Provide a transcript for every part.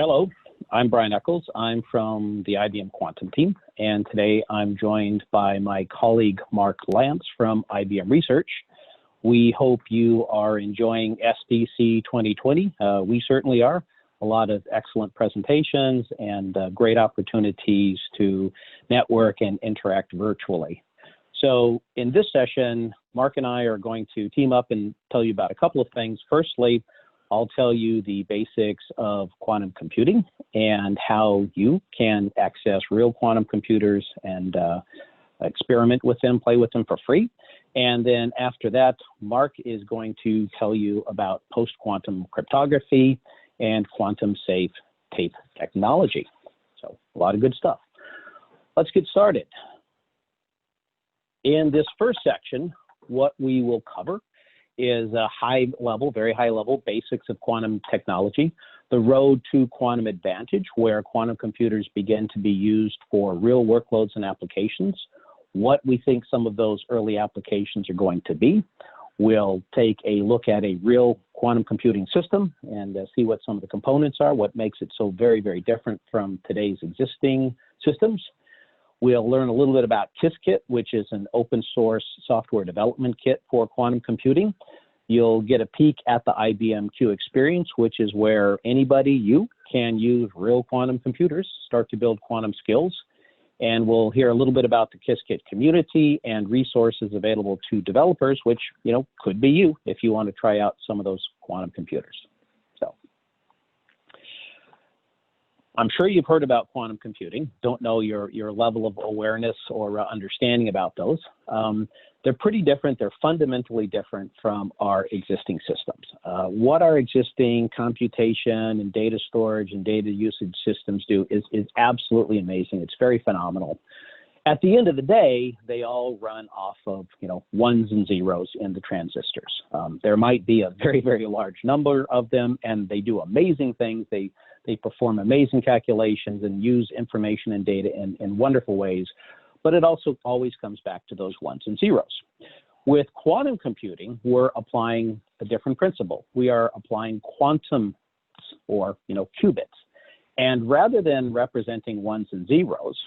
Hello, I'm Brian Eccles. I'm from the IBM Quantum team, and today I'm joined by my colleague Mark Lance from IBM Research. We hope you are enjoying SDC2020. We certainly are. A lot of excellent presentations and great opportunities to network and interact virtually. So in this session, Mark and I are going to team up and tell you about a couple of things. Firstly, I'll tell you the basics of quantum computing and how you can access real quantum computers and experiment with them, play with them for free. And then after that, Mark is going to tell you about post-quantum cryptography and quantum safe tape technology. So a lot of good stuff. Let's get started. In this first section, what we will cover is a very high level basics of quantum technology, the road to quantum advantage, where quantum computers begin to be used for real workloads and applications, what we think some of those early applications are going to be. We'll take a look at a real quantum computing system and see what some of the components are, what makes it so very, very different from today's existing systems. We'll learn a little bit about Qiskit, which is an open source software development kit for quantum computing. You'll get a peek at the IBM Q experience, which is where you can use real quantum computers, start to build quantum skills. And we'll hear a little bit about the Qiskit community and resources available to developers, which, could be you if you want to try out some of those quantum computers. So I'm sure you've heard about quantum computing, don't know your level of awareness or understanding about those. They're pretty different. They're fundamentally different from our existing systems. What our existing computation and data storage and data usage systems do is absolutely amazing. It's very phenomenal. At the end of the day, they all run off of ones and zeros in the transistors. There might be a very, very large number of them, and they do amazing things. They perform amazing calculations and use information and data in wonderful ways, but it also always comes back to those ones and zeros. With quantum computing, we're applying a different principle. We are applying quantums, or qubits, and rather than representing ones and zeros,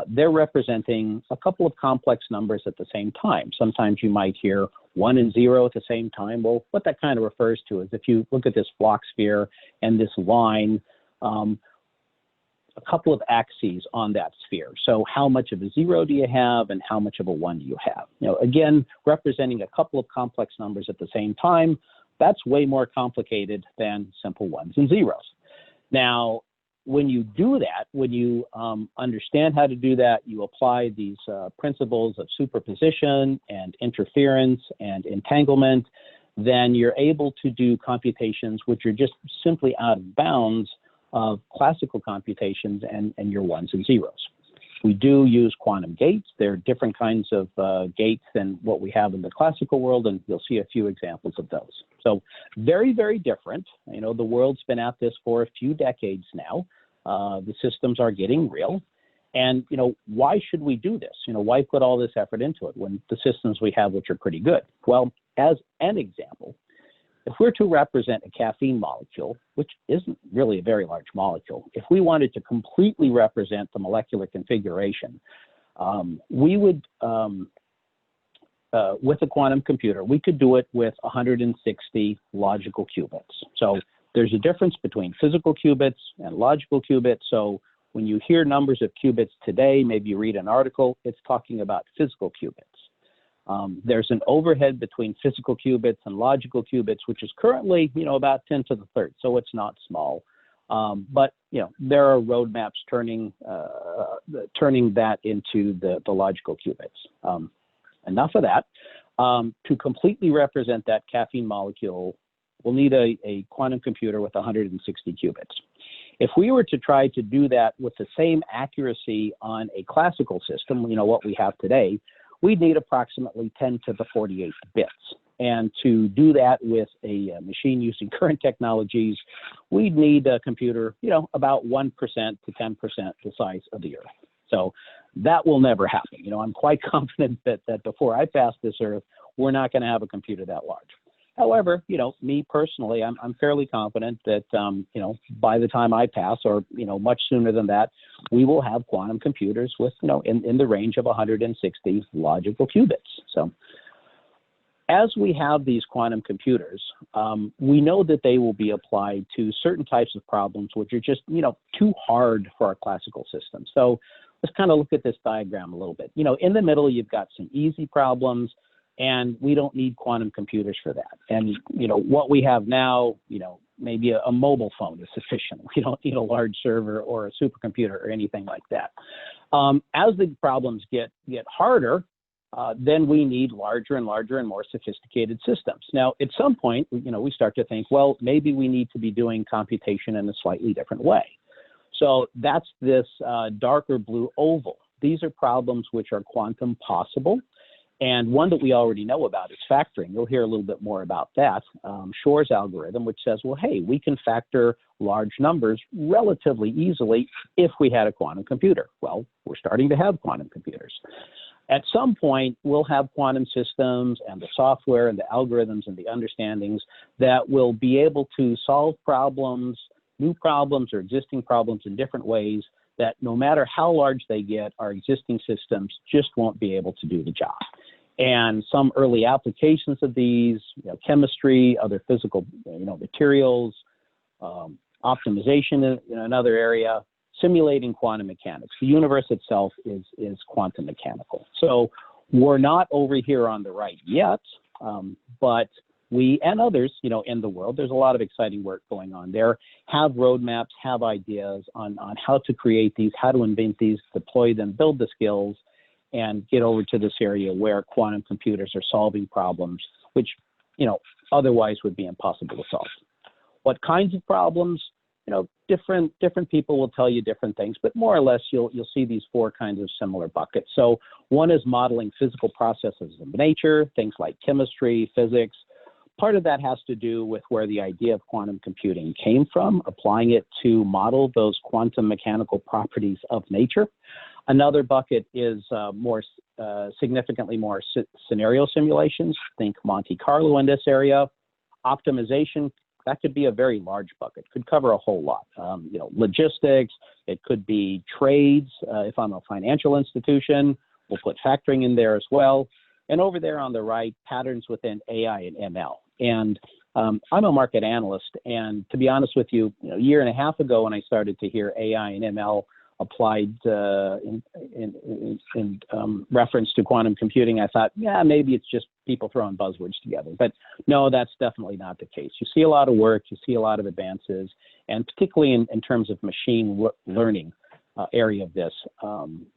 they're representing a couple of complex numbers at the same time. Sometimes you might hear 1 and 0 at the same time. Well, what that kind of refers to is if you look at this Flock sphere and this line, a couple of axes on that sphere. So how much of a 0 do you have and how much of a 1 do you have? Again, representing a couple of complex numbers at the same time, that's way more complicated than simple ones and zeros. Now, when you do that, when you understand how to do that, you apply these principles of superposition and interference and entanglement, then you're able to do computations which are just simply out of bounds of classical computations and your ones and zeros. We do use quantum gates. They're different kinds of gates than what we have in the classical world, and you'll see a few examples of those. So very, very different. The world's been at this for a few decades now. The systems are getting real. And, why should we do this? Why put all this effort into it when the systems we have, which are pretty good? Well, as an example, if we're to represent a caffeine molecule, which isn't really a very large molecule, if we wanted to completely represent the molecular configuration, we would, with a quantum computer, we could do it with 160 logical qubits. So there's a difference between physical qubits and logical qubits. So when you hear numbers of qubits today, maybe you read an article, it's talking about physical qubits. There's an overhead between physical qubits and logical qubits, which is currently, about 10 to the third, so it's not small. But, there are roadmaps turning that into the logical qubits. Enough of that. To completely represent that caffeine molecule, we'll need a quantum computer with 160 qubits. If we were to try to do that with the same accuracy on a classical system, what we have today, we'd need approximately 10 to the 48 bits. And to do that with a machine using current technologies, we'd need a computer, about 1% to 10% the size of the Earth. So that will never happen. I'm quite confident that before I pass this Earth, we're not going to have a computer that large. However, me personally, I'm fairly confident that, by the time I pass, or, much sooner than that, we will have quantum computers with, in the range of 160 logical qubits. So as we have these quantum computers, we know that they will be applied to certain types of problems which are just, too hard for our classical system. So let's kind of look at this diagram a little bit. In the middle, you've got some easy problems, and we don't need quantum computers for that. And, what we have now, maybe a mobile phone is sufficient. We don't need a large server or a supercomputer or anything like that. As the problems get harder, then we need larger and larger and more sophisticated systems. Now, at some point, we start to think, well, maybe we need to be doing computation in a slightly different way. So that's this darker blue oval. These are problems which are quantum possible. And one that we already know about is factoring. You'll hear a little bit more about that. Shor's algorithm, which says, well, hey, we can factor large numbers relatively easily if we had a quantum computer. Well, we're starting to have quantum computers. At some point, we'll have quantum systems and the software and the algorithms and the understandings that will be able to solve problems, new problems or existing problems in different ways that no matter how large they get, our existing systems just won't be able to do the job. And some early applications of these, chemistry, other physical, materials, optimization in another area, simulating quantum mechanics. The universe itself is quantum mechanical. So we're not over here on the right yet, but we and others, in the world, there's a lot of exciting work going on there, have roadmaps, have ideas on how to create these, how to invent these, deploy them, build the skills, and get over to this area where quantum computers are solving problems which, otherwise would be impossible to solve. What kinds of problems? Different people will tell you different things, but more or less you'll see these four kinds of similar buckets. So one is modeling physical processes of nature, things like chemistry, physics. Part of that has to do with where the idea of quantum computing came from, applying it to model those quantum mechanical properties of nature. Another bucket is significantly more scenario simulations. Think Monte Carlo in this area. Optimization, that could be a very large bucket, could cover a whole lot. Logistics, it could be trades. If I'm a financial institution, we'll put factoring in there as well. And over there on the right, patterns within AI and ML. And I'm a market analyst, and to be honest with you, a year and a half ago when I started to hear AI and ML applied in reference to quantum computing, I thought, yeah, maybe it's just people throwing buzzwords together. But no, that's definitely not the case. You see a lot of work, you see a lot of advances, and particularly in terms of machine learning area of this,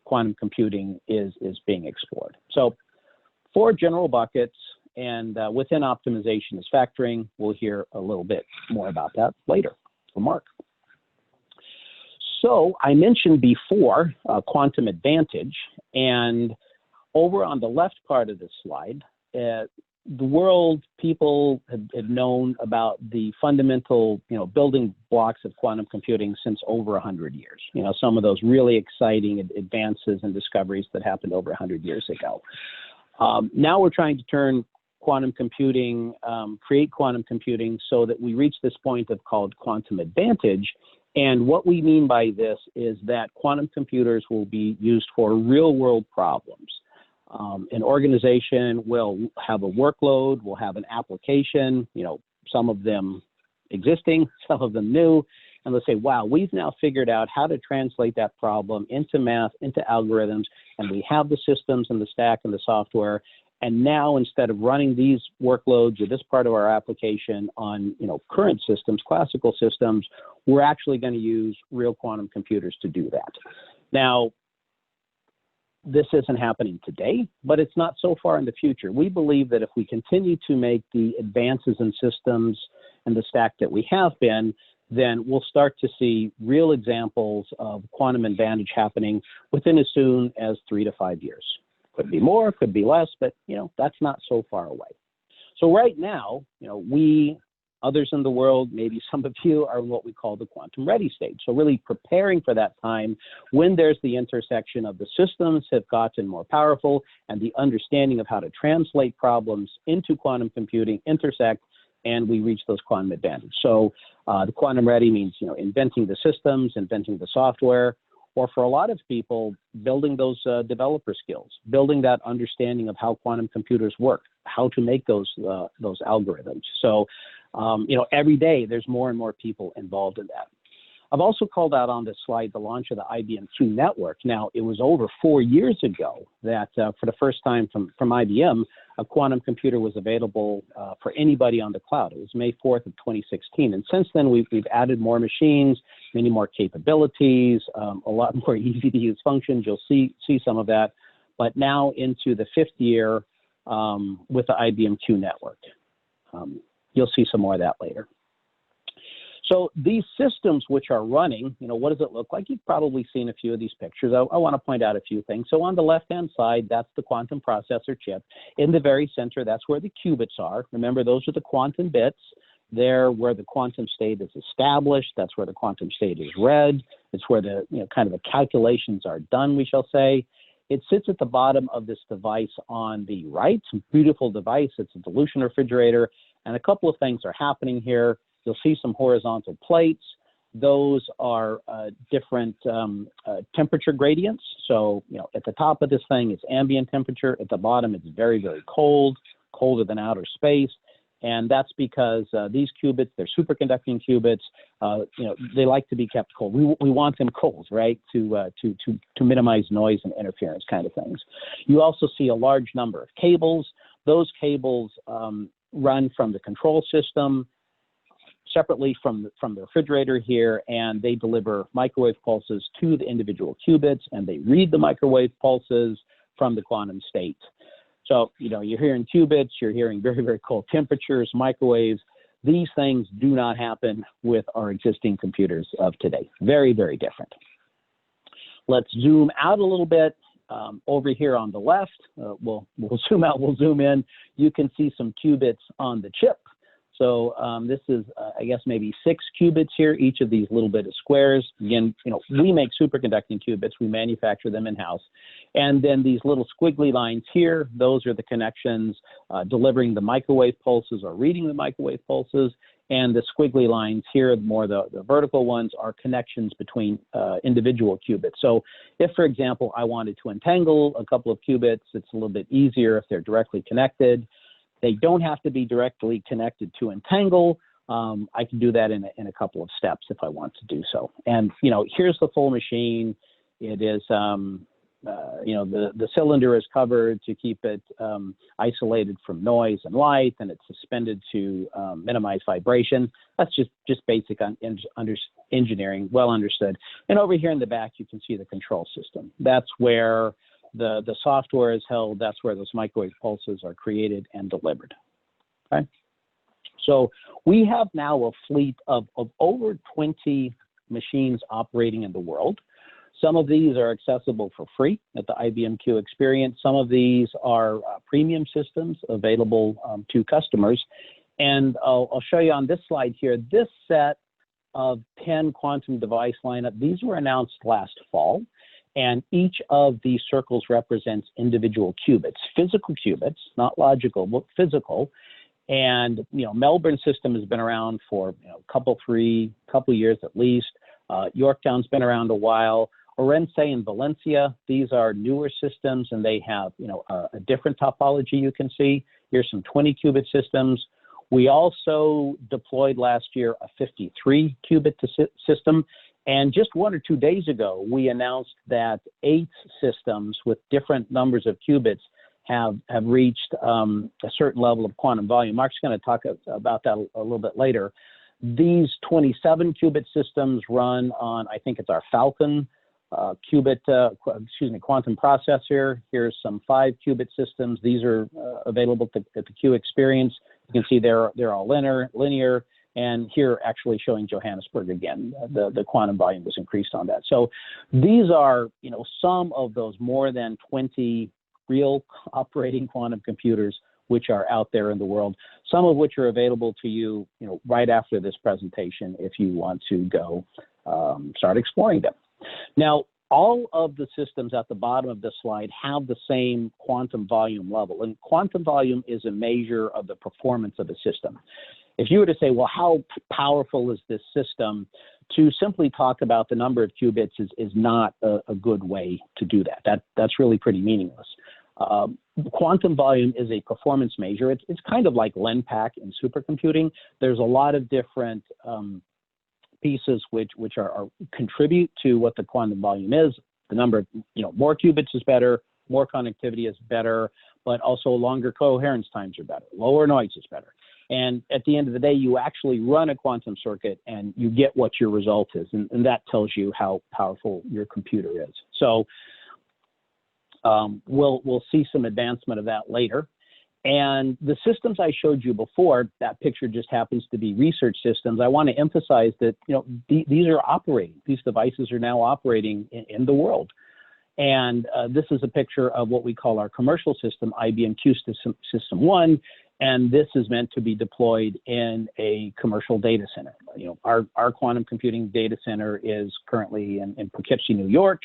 quantum computing is being explored. So 4 general buckets, and within optimization is factoring. We'll hear a little bit more about that later from Mark. So I mentioned before quantum advantage, and over on the left part of this slide, the world, people have known about the fundamental, building blocks of quantum computing since over 100 years. Some of those really exciting advances and discoveries that happened over 100 years ago. Now we're trying to turn quantum computing, create quantum computing so that we reach this point of called quantum advantage. And what we mean by this is that quantum computers will be used for real world problems. An organization will have a workload, will have an application, some of them existing, some of them new, and let's say, wow, we've now figured out how to translate that problem into math, into algorithms, and we have the systems and the stack and the software. And now, instead of running these workloads or this part of our application on, current systems, classical systems, we're actually going to use real quantum computers to do that. Now, this isn't happening today, but it's not so far in the future. We believe that if we continue to make the advances in systems and the stack that we have been, then we'll start to see real examples of quantum advantage happening within as soon as 3 to 5 years. Could be more, could be less, but that's not so far away. So right now, we Others in the world, maybe some of you, are what we call the quantum ready stage. So really preparing for that time when there's the intersection of the systems have gotten more powerful and the understanding of how to translate problems into quantum computing intersect, and we reach those quantum advantage. So the quantum ready means, inventing the systems, inventing the software, or for a lot of people, building those developer skills, building that understanding of how quantum computers work, how to make those algorithms. So, every day there's more and more people involved in that. I've also called out on this slide the launch of the IBM Q network. Now, it was over 4 years ago that for the first time from IBM, a quantum computer was available for anybody on the cloud. It was May 4th of 2016. And since then, we've added more machines, many more capabilities, a lot more easy to use functions. You'll see some of that. But now into the 5th year with the IBM Q network. You'll see some more of that later. So these systems which are running, what does it look like? You've probably seen a few of these pictures. I want to point out a few things. So on the left-hand side, that's the quantum processor chip. In the very center, that's where the qubits are. Remember, those are the quantum bits. They're where the quantum state is established. That's where the quantum state is read. It's where the, kind of the calculations are done, we shall say. It sits at the bottom of this device on the right. It's a beautiful device. It's a dilution refrigerator. And a couple of things are happening here. You'll see some horizontal plates. Those are different temperature gradients. So, at the top of this thing, it's ambient temperature. At the bottom, it's very, very cold, colder than outer space. And that's because these qubits, they're superconducting qubits. They like to be kept cold. We want them cold, right, to minimize noise and interference kind of things. You also see a large number of cables. Those cables run from the control system separately from the refrigerator here, and they deliver microwave pulses to the individual qubits, and they read the microwave pulses from the quantum state. So, you're hearing qubits, you're hearing very, very cold temperatures, microwaves. These things do not happen with our existing computers of today. Very, very different. Let's zoom out a little bit. Over here on the left, we'll zoom out, we'll zoom in. You can see some qubits on the chip. So this is, I guess, maybe 6 qubits here, each of these little bit of squares. Again, we make superconducting qubits. We manufacture them in-house. And then these little squiggly lines here, those are the connections delivering the microwave pulses or reading the microwave pulses. And the squiggly lines here, more the vertical ones, are connections between individual qubits. So if, for example, I wanted to entangle a couple of qubits, it's a little bit easier if they're directly connected. They don't have to be directly connected to entangle. I can do that in a couple of steps if I want to do so. And, here's the full machine. It is, the cylinder is covered to keep it isolated from noise and light, and it's suspended to minimize vibration. That's just basic engineering, well understood. And over here in the back, you can see the control system. That's where the software is held. That's where those microwave pulses are created and delivered. Okay. So we have now a fleet of over 20 machines operating in the world. Some of these are accessible for free at the IBM Q Experience. Some of these are premium systems available to customers. And I'll show you on this slide here, this set of 10 quantum device lineup, these were announced last fall. And each of these circles represents individual qubits, physical qubits, not logical, but physical. And, Melbourne system has been around for a couple years at least. Yorktown's been around a while. Orense and Valencia, these are newer systems, and they have, a different topology you can see. Here's some 20 qubit systems. We also deployed last year a 53 qubit system. And just 1 or 2 days ago, we announced that 8 systems with different numbers of qubits have reached a certain level of quantum volume. Mark's going to talk about that a little bit later. These 27 qubit systems run on, I think it's our Falcon quantum processor. Here's some 5 qubit systems. These are available at the Q Experience. You can see they're all linear. And here actually showing Johannesburg again, the quantum volume was increased on that. So these are, some of those more than 20 real operating quantum computers which are out there in the world. some of which are available to you, right after this presentation if you want to go start exploring them. Now, all of the systems at the bottom of this slide have the same quantum volume level, and quantum volume is a measure of the performance of a system. If you were to say, well, how powerful is this system, to simply talk about the number of qubits is not a good way to do that. That's really pretty meaningless. Quantum volume is a performance measure. It's kind of like LENPAC in supercomputing. There's a lot of different pieces which contribute to what the quantum volume is. The number of, more qubits is better, more connectivity is better, but also longer coherence times are better, lower noise is better. And at the end of the day, you actually run a quantum circuit and you get what your result is, and that tells you how powerful your computer is. So we'll see some advancement of that later. And the systems I showed you before, that picture just happens to be research systems. I want to emphasize that these are operating. These devices are now operating in the world. And this is a picture of what we call our commercial system, IBM Q System 1. And this is meant to be deployed in a commercial data center. Our quantum computing data center is currently in Poughkeepsie, New York.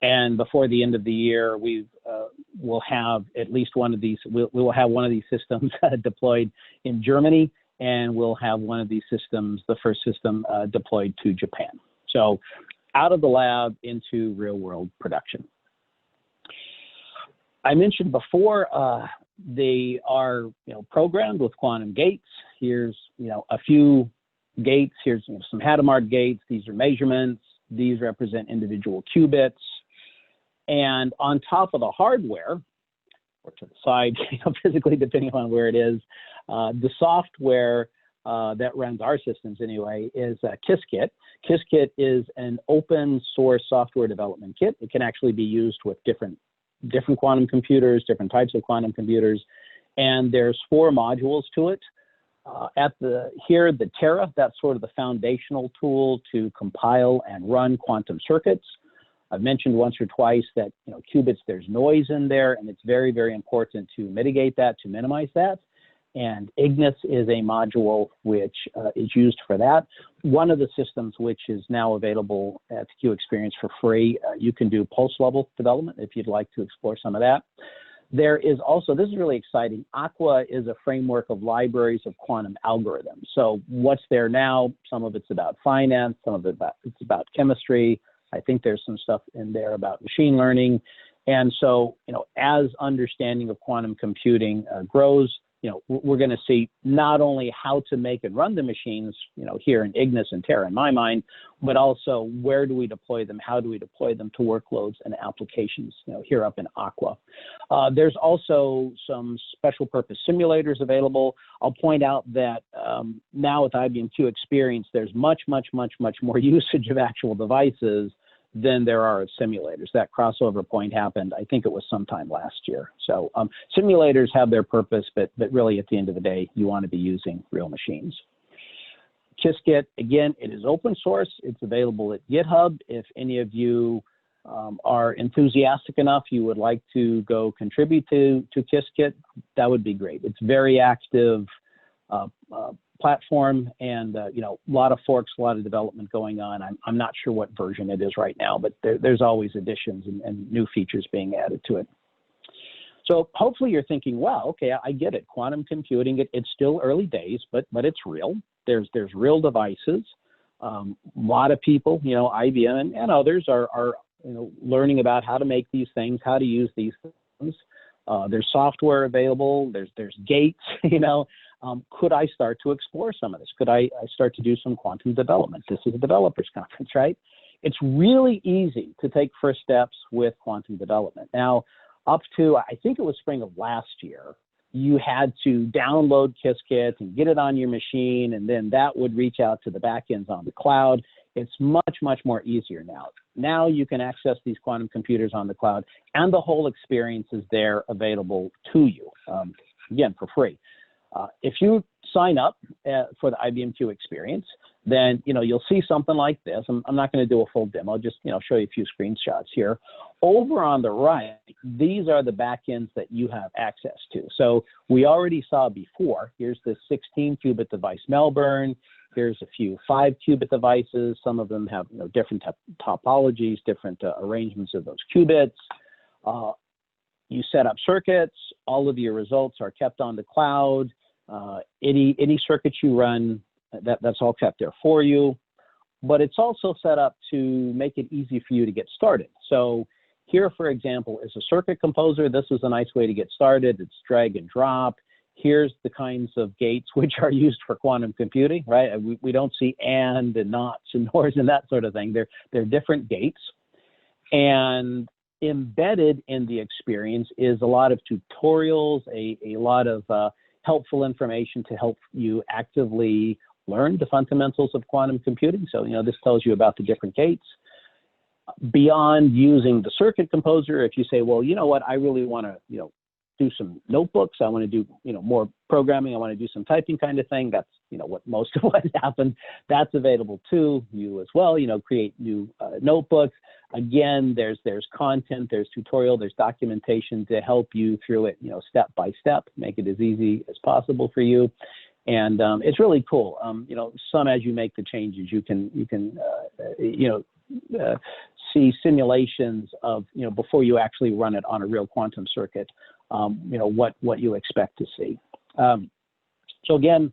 And before the end of the year, we'll have at least one of these. We will have one of these systems deployed in Germany, and we'll have one of these systems, the first system, deployed to Japan. So, out of the lab into real-world production. I mentioned before they are programmed with quantum gates. Here's a few gates. Here's some Hadamard gates. These are measurements. These represent individual qubits. And on top of the hardware, or to the side, physically depending on where it is, the software that runs our systems anyway is Qiskit. Qiskit is an open source software development kit. It can actually be used with different quantum computers, different types of quantum computers, and there's 4 modules to it. The Terra, that's sort of the foundational tool to compile and run quantum circuits. I've mentioned once or twice that qubits, there's noise in there, and it's very, very important to mitigate that, to minimize that. And Ignis is a module which is used for that. One of the systems which is now available at Q Experience for free, you can do pulse level development if you'd like to explore some of that. There is also, this is really exciting, Aqua is a framework of libraries of quantum algorithms. So what's there now, some of it's about finance, some of it's about chemistry. I think there's some stuff in there about machine learning. And so, as understanding of quantum computing grows, we're going to see not only how to make and run the machines, here in Ignis and Terra in my mind, but also where do we deploy them, how do we deploy them to workloads and applications, here up in Aqua. There's also some special purpose simulators available. I'll point out that now with IBM Q Experience, there's much more usage of actual devices than there are of simulators. That crossover point happened, I think it was sometime last year. So simulators have their purpose, but really at the end of the day, you want to be using real machines. Qiskit, again, it is open source. It's available at GitHub. If any of you are enthusiastic enough, you would like to go contribute to Qiskit, that would be great. It's very active platform, and a lot of forks, a lot of development going on. I'm not sure what version it is right now, but there's always additions and new features being added to it. So hopefully you're thinking, well, okay, I get it. Quantum computing, it's still early days, but it's real. There's real devices. A lot of people, IBM and others are learning about how to make these things, how to use these things. There's software available. There's gates. Could I start to explore some of this? Could I start to do some quantum development? This is a developers conference, right? It's really easy to take first steps with quantum development. Now, up to, I think it was spring of last year, you had to download Qiskit and get it on your machine, and then that would reach out to the backends on the cloud. It's much more easier now. Now you can access these quantum computers on the cloud, and the whole experience is there available to you, again, for free. If you sign up for the IBM experience, then you'll see something like this. I'm not going to do a full demo, I'll just show you a few screenshots here. Over on the right, these are the backends that you have access to. So we already saw before, here's the 16-qubit device Melbourne. Here's a few 5-qubit devices. Some of them have different topologies, different arrangements of those qubits. You set up circuits. All of your results are kept on the cloud. Any circuits you run, that's all kept there for you. But it's also set up to make it easy for you to get started. So here, for example, is a circuit composer. This is a nice way to get started. It's drag and drop. Here's the kinds of gates which are used for quantum computing, right? We don't see and nots and nors and that sort of thing. They're different gates. And embedded in the experience is a lot of tutorials, a lot of helpful information to help you actively learn the fundamentals of quantum computing. So, this tells you about the different gates. Beyond using the circuit composer, if you say, well, you know what, I really want to, do some notebooks, I want to do, more programming, I want to do some typing kind of thing. That's, what most of what happened. That's available to you as well. Create new notebooks. Again, there's content, there's tutorial, there's documentation to help you through it, step by step, make it as easy as possible for you. And it's really cool. Some as you make the changes, you can see simulations of, before you actually run it on a real quantum circuit, what you expect to see. So again,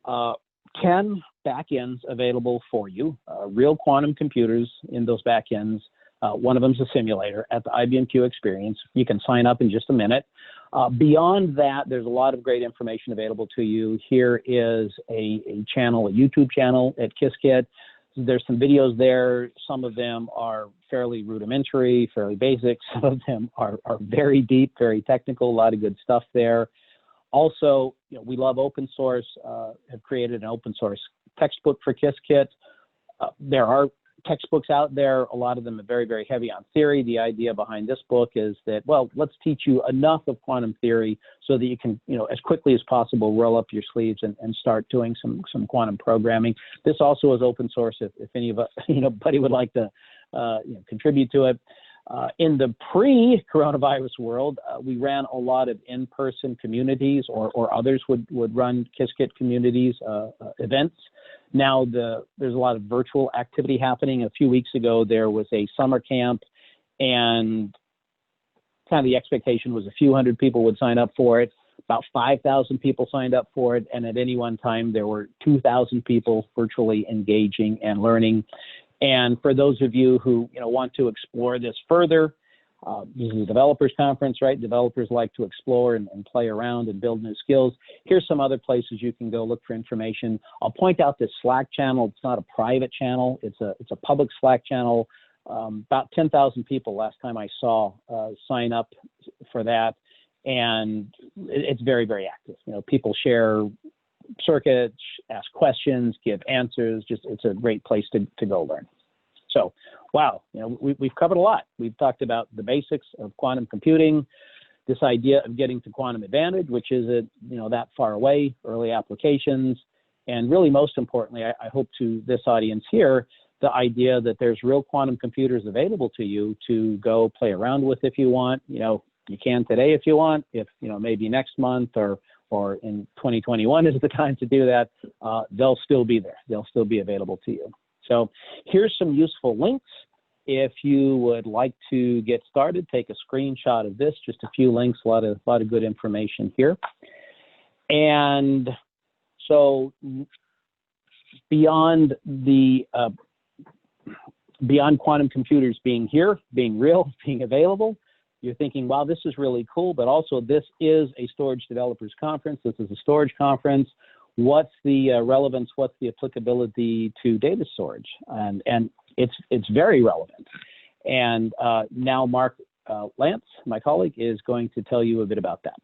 10 backends available for you, real quantum computers in those backends. One of them is a simulator at the IBM experience. You can sign up in just a minute. Beyond that, there's a lot of great information available to you. Here is a channel, a YouTube channel at Qiskit. There's some videos there. Some of them are fairly rudimentary, fairly basic. Some of them are very deep, very technical, a lot of good stuff there. Also, we love open source, have created an open source textbook for Qiskit. There are textbooks out there. A lot of them are very, very heavy on theory. The idea behind this book is that, well, let's teach you enough of quantum theory so that you can, as quickly as possible, roll up your sleeves and start doing some quantum programming. This also is open source if any of us, anybody would like to contribute to it. In the pre-coronavirus world, we ran a lot of in-person communities, or others would run Qiskit communities events. Now there's a lot of virtual activity happening. A few weeks ago, there was a summer camp, and kind of the expectation was a few hundred people would sign up for it. About 5,000 people signed up for it, and at any one time, there were 2,000 people virtually engaging and learning. And for those of you who want to explore this further, this is a developers conference, right? Developers like to explore and play around and build new skills. Here's some other places you can go look for information. I'll point out this Slack channel. It's not a private channel. It's a public Slack channel. About 10,000 people last time I saw sign up for that. And it's very, very active. People share circuits, ask questions, give answers. It's a great place to go learn. So, wow, we've covered a lot. We've talked about the basics of quantum computing, this idea of getting to quantum advantage, which isn't that far away, early applications, and really most importantly, I hope to this audience here, the idea that there's real quantum computers available to you to go play around with if you want. You can today if you want. If maybe next month or in 2021 is the time to do that, they'll still be there. They'll still be available to you. So here's some useful links. If you would like to get started, take a screenshot of this, just a few links, a lot of good information here. And so beyond quantum computers being here, being real, being available, you're thinking, wow, this is really cool, but also this is a storage developers conference. This is a storage conference. What's the relevance? What's the applicability to data storage? And it's very relevant. And now Mark Lance, my colleague, is going to tell you a bit about that.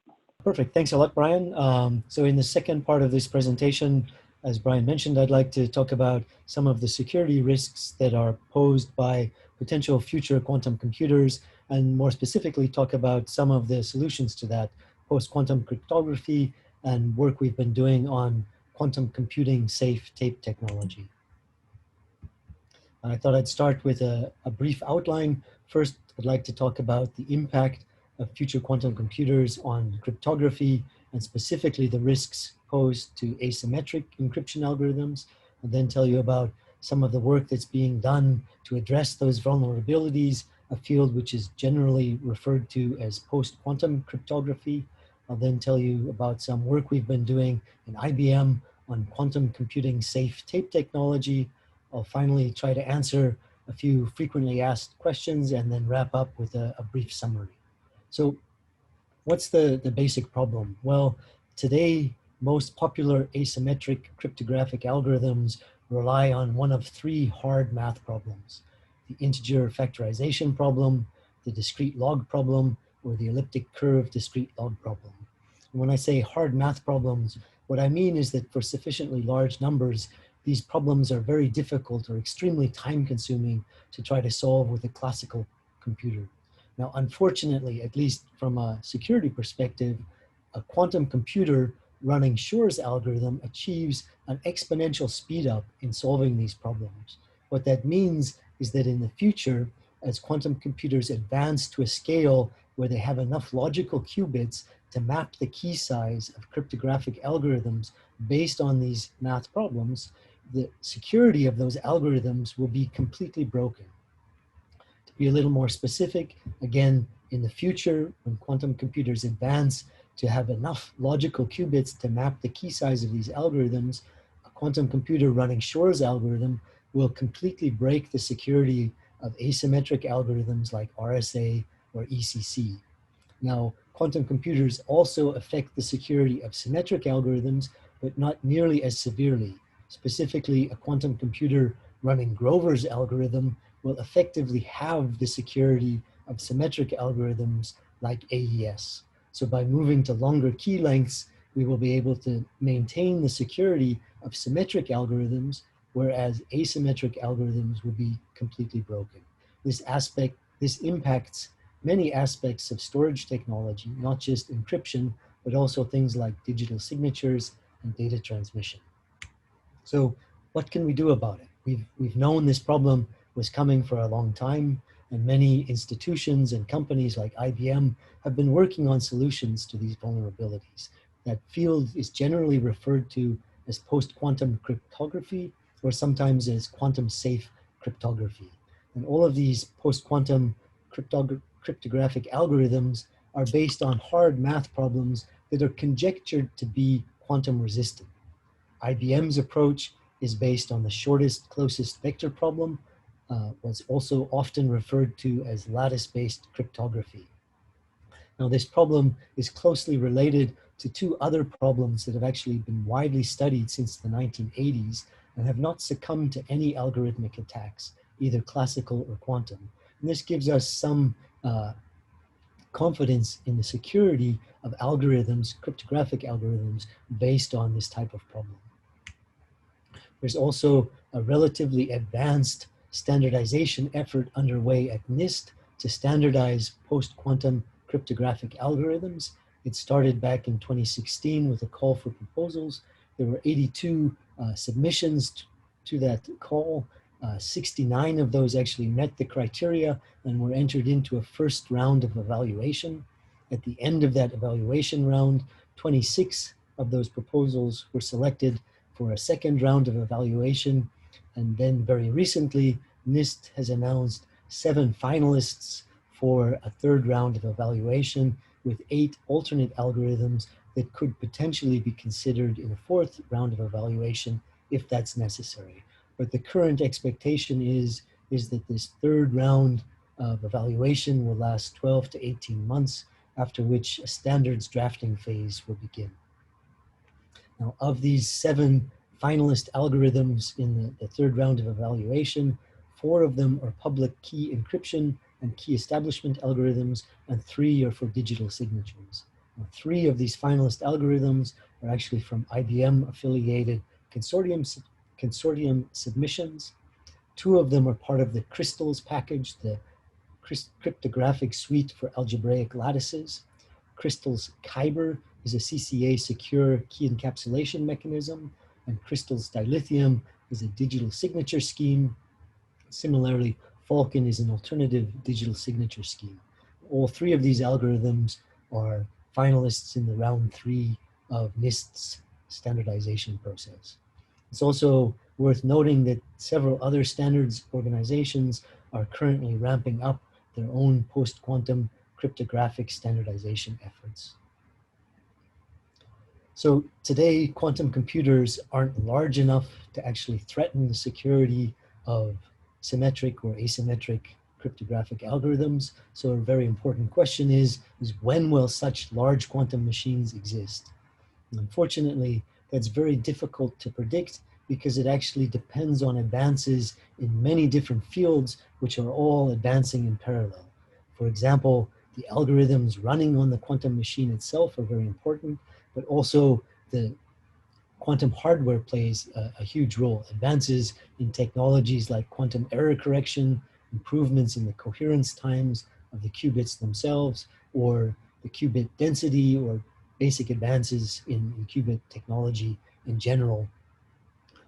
Perfect. Thanks a lot, Brian. So in the second part of this presentation, as Brian mentioned, I'd like to talk about some of the security risks that are posed by potential future quantum computers, and more specifically talk about some of the solutions to that, post-quantum cryptography and work we've been doing on quantum computing safe tape technology. I thought I'd start with a brief outline. First, I'd like to talk about the impact of future quantum computers on cryptography, and specifically the risks posed to asymmetric encryption algorithms, and then tell you about some of the work that's being done to address those vulnerabilities, a field which is generally referred to as post-quantum cryptography. I'll then tell you about some work we've been doing in IBM on quantum computing safe tape technology. I'll finally try to answer a few frequently asked questions and then wrap up with a brief summary. So what's the basic problem? Well, today, most popular asymmetric cryptographic algorithms rely on one of three hard math problems: the integer factorization problem, the discrete log problem, or the elliptic curve discrete log problem. And when I say hard math problems, what I mean is that for sufficiently large numbers, these problems are very difficult or extremely time-consuming to try to solve with a classical computer. Now, unfortunately, at least from a security perspective, a quantum computer running Shor's algorithm achieves an exponential speed-up in solving these problems. What that means is that in the future, as quantum computers advance to a scale where they have enough logical qubits to map the key size of cryptographic algorithms based on these math problems, the security of those algorithms will be completely broken. To be a little more specific, again, in the future, when quantum computers advance to have enough logical qubits to map the key size of these algorithms, a quantum computer running Shor's algorithm will completely break the security of asymmetric algorithms like RSA or ECC. Now, quantum computers also affect the security of symmetric algorithms, but not nearly as severely. Specifically, a quantum computer running Grover's algorithm will effectively have the security of symmetric algorithms like AES. So by moving to longer key lengths, we will be able to maintain the security of symmetric algorithms, whereas asymmetric algorithms will be completely broken. This impacts many aspects of storage technology, not just encryption, but also things like digital signatures and data transmission. So what can we do about it? We've known this problem was coming for a long time, and many institutions and companies like IBM have been working on solutions to these vulnerabilities. That field is generally referred to as post-quantum cryptography, or sometimes as quantum safe cryptography. And all of these post-quantum cryptographic algorithms are based on hard math problems that are conjectured to be quantum resistant. IBM's approach is based on the shortest, closest vector problem, what's also often referred to as lattice-based cryptography. Now, this problem is closely related to two other problems that have actually been widely studied since the 1980s and have not succumbed to any algorithmic attacks, either classical or quantum. And this gives us some confidence in the security of algorithms, cryptographic algorithms, based on this type of problem. There's also a relatively advanced standardization effort underway at NIST to standardize post-quantum cryptographic algorithms. It started back in 2016 with a call for proposals. There were 82 submissions to that call. 69 of those actually met the criteria and were entered into a first round of evaluation. At the end of that evaluation round, 26 of those proposals were selected for a second round of evaluation. And then very recently, NIST has announced 7 finalists for a third round of evaluation, with 8 alternate algorithms that could potentially be considered in a fourth round of evaluation if that's necessary. But the current expectation is that this third round of evaluation will last 12 to 18 months, after which a standards drafting phase will begin. Now, of these 7 finalist algorithms in the third round of evaluation, 4 of them are public key encryption and key establishment algorithms, and 3 are for digital signatures. Now, 3 of these finalist algorithms are actually from IBM-affiliated consortium submissions. 2 of them are part of the Crystals package, the cryptographic suite for algebraic lattices. Crystals Kyber is a CCA secure key encapsulation mechanism. and crystals dilithium is a digital signature scheme. Similarly, Falcon is an alternative digital signature scheme. All three of these algorithms are finalists in the round 3 of NIST's standardization process. It's also worth noting that several other standards organizations are currently ramping up their own post-quantum cryptographic standardization efforts. So today, quantum computers aren't large enough to actually threaten the security of symmetric or asymmetric cryptographic algorithms. So a very important question is when will such large quantum machines exist? And unfortunately, that's very difficult to predict because it actually depends on advances in many different fields, which are all advancing in parallel. For example, the algorithms running on the quantum machine itself are very important, but also the quantum hardware plays a huge role. Advances in technologies like quantum error correction, improvements in the coherence times of the qubits themselves, or the qubit density, or basic advances in qubit technology in general,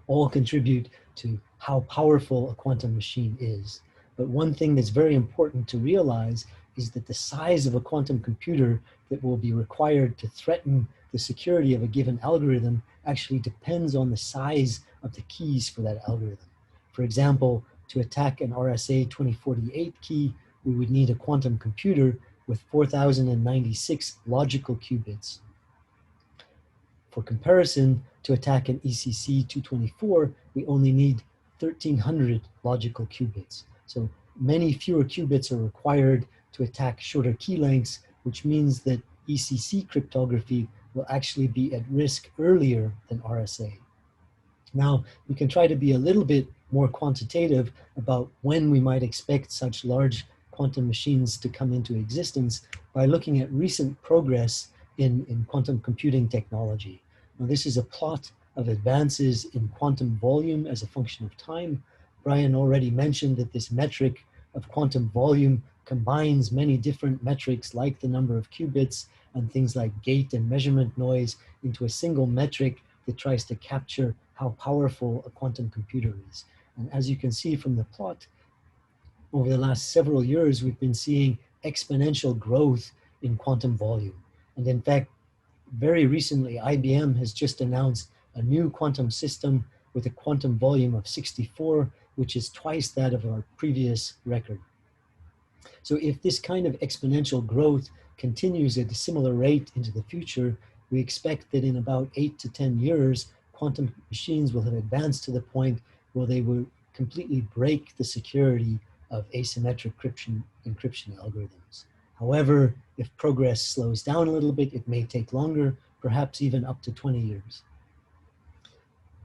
all contribute to how powerful a quantum machine is. But one thing that's very important to realize is that the size of a quantum computer that will be required to threaten the security of a given algorithm actually depends on the size of the keys for that algorithm. For example, to attack an RSA 2048 key, we would need a quantum computer with 4,096 logical qubits. For comparison, to attack an ECC224, we only need 1,300 logical qubits. So many fewer qubits are required to attack shorter key lengths, which means that ECC cryptography will actually be at risk earlier than RSA. Now, we can try to be a little bit more quantitative about when we might expect such large quantum machines to come into existence by looking at recent progress in quantum computing technology. Now, this is a plot of advances in quantum volume as a function of time. Brian already mentioned that this metric of quantum volume combines many different metrics like the number of qubits and things like gate and measurement noise into a single metric that tries to capture how powerful a quantum computer is. And as you can see from the plot, over the last several years, we've been seeing exponential growth in quantum volume. And in fact, very recently, IBM has just announced a new quantum system with a quantum volume of 64, which is twice that of our previous record. So if this kind of exponential growth continues at a similar rate into the future, we expect that in about 8 to 10 years, quantum machines will have advanced to the point where they will completely break the security of asymmetric encryption algorithms. However, if progress slows down a little bit, it may take longer, perhaps even up to 20 years.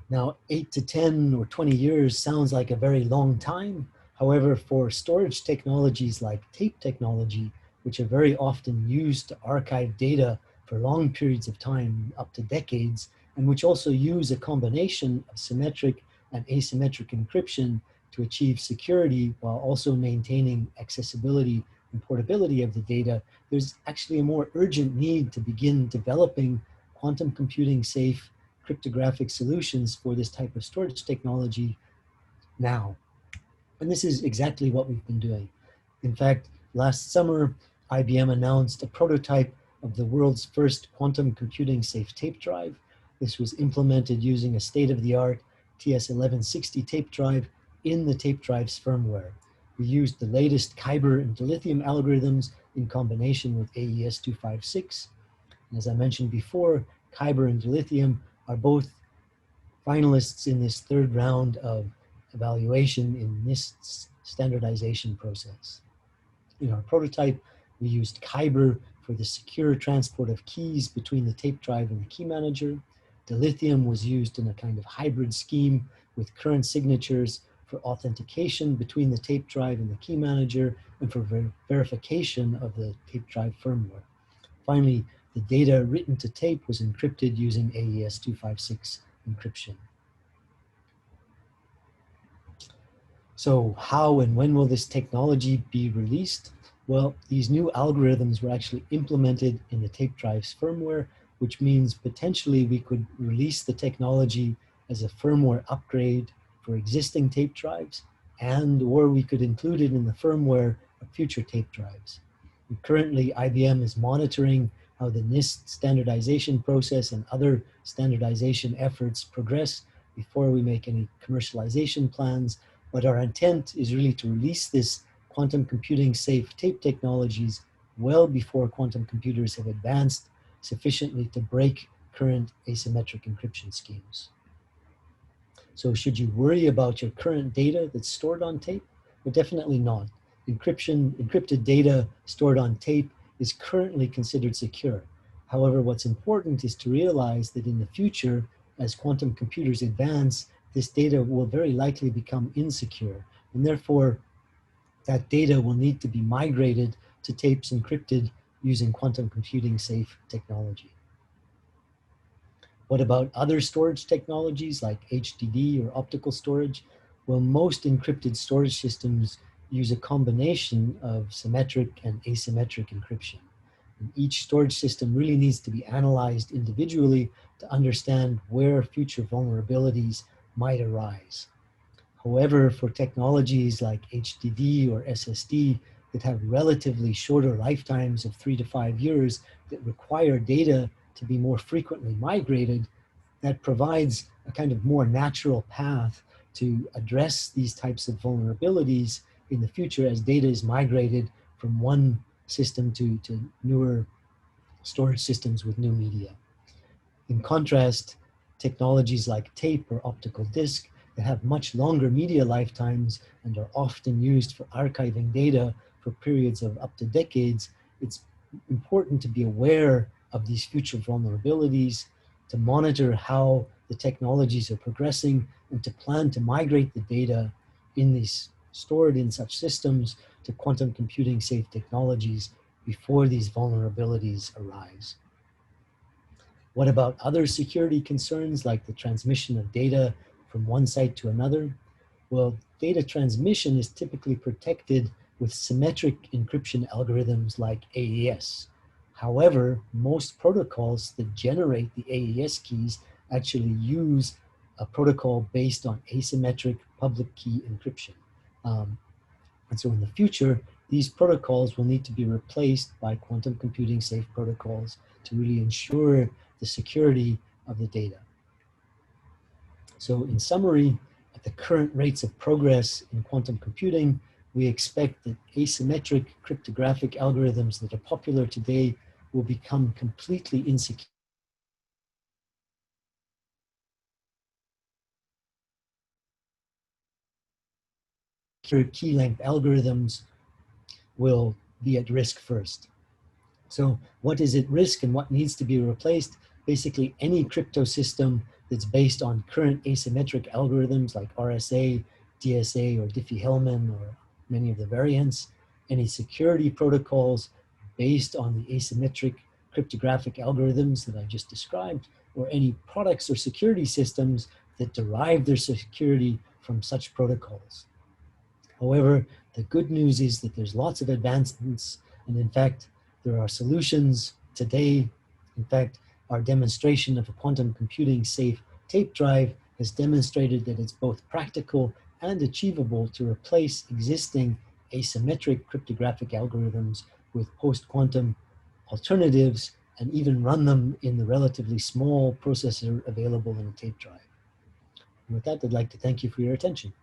Now, 8 to 10 or 20 years sounds like a very long time. However, for storage technologies like tape technology, which are very often used to archive data for long periods of time, up to decades, and which also use a combination of symmetric and asymmetric encryption to achieve security while also maintaining accessibility and portability of the data, there's actually a more urgent need to begin developing quantum computing safe cryptographic solutions for this type of storage technology now. And this is exactly what we've been doing. In fact, last summer, IBM announced a prototype of the world's first quantum computing safe tape drive. This was implemented using a state-of-the-art TS1160 tape drive in the tape drive's firmware. We used the latest Kyber and dilithium algorithms in combination with AES-256. And as I mentioned before, Kyber and dilithium are both finalists in this third round of evaluation in NIST's standardization process. In our prototype, we used Kyber for the secure transport of keys between the tape drive and the key manager. Dilithium was used in a kind of hybrid scheme with current signatures for authentication between the tape drive and the key manager and for verification of the tape drive firmware. Finally, the data written to tape was encrypted using AES-256 encryption. So how and when will this technology be released? Well, these new algorithms were actually implemented in the tape drive's firmware, which means potentially we could release the technology as a firmware upgrade for existing tape drives, and or we could include it in the firmware of future tape drives. And currently, IBM is monitoring how the NIST standardization process and other standardization efforts progress before we make any commercialization plans. But our intent is really to release this quantum computing safe tape technologies well before quantum computers have advanced sufficiently to break current asymmetric encryption schemes. So should you worry about your current data that's stored on tape? Well, definitely not. Encrypted data stored on tape is currently considered secure. However, what's important is to realize that in the future, as quantum computers advance, this data will very likely become insecure, and therefore that data will need to be migrated to tapes encrypted using quantum computing safe technology. What about other storage technologies like HDD or optical storage? Well, most encrypted storage systems use a combination of symmetric and asymmetric encryption. And each storage system really needs to be analyzed individually to understand where future vulnerabilities might arise. However, for technologies like HDD or SSD that have relatively shorter lifetimes of 3 to 5 years that require data to be more frequently migrated, that provides a kind of more natural path to address these types of vulnerabilities in the future as data is migrated from one system to newer storage systems with new media. In contrast, technologies like tape or optical disc that have much longer media lifetimes and are often used for archiving data for periods of up to decades, it's important to be aware of these future vulnerabilities, to monitor how the technologies are progressing, and to plan to migrate the data in these stored in such systems to quantum computing safe technologies before these vulnerabilities arise. What about other security concerns like the transmission of data from one site to another? Well, data transmission is typically protected with symmetric encryption algorithms like AES. However, most protocols that generate the AES keys actually use a protocol based on asymmetric public key encryption. And so in the future, these protocols will need to be replaced by quantum computing safe protocols to really ensure the security of the data. So in summary, at the current rates of progress in quantum computing, we expect that asymmetric cryptographic algorithms that are popular today will become completely insecure. Key length algorithms will be at risk first. So what is at risk and what needs to be replaced? Basically any crypto system that's based on current asymmetric algorithms like RSA, DSA, or Diffie-Hellman, or many of the variants, any security protocols based on the asymmetric cryptographic algorithms that I just described, or any products or security systems that derive their security from such protocols. However, the good news is that there's lots of advancements, and in fact, there are solutions today. In fact, our demonstration of a quantum computing safe tape drive has demonstrated that it's both practical and achievable to replace existing asymmetric cryptographic algorithms with post-quantum alternatives and even run them in the relatively small processor available in a tape drive. And with that, I'd like to thank you for your attention.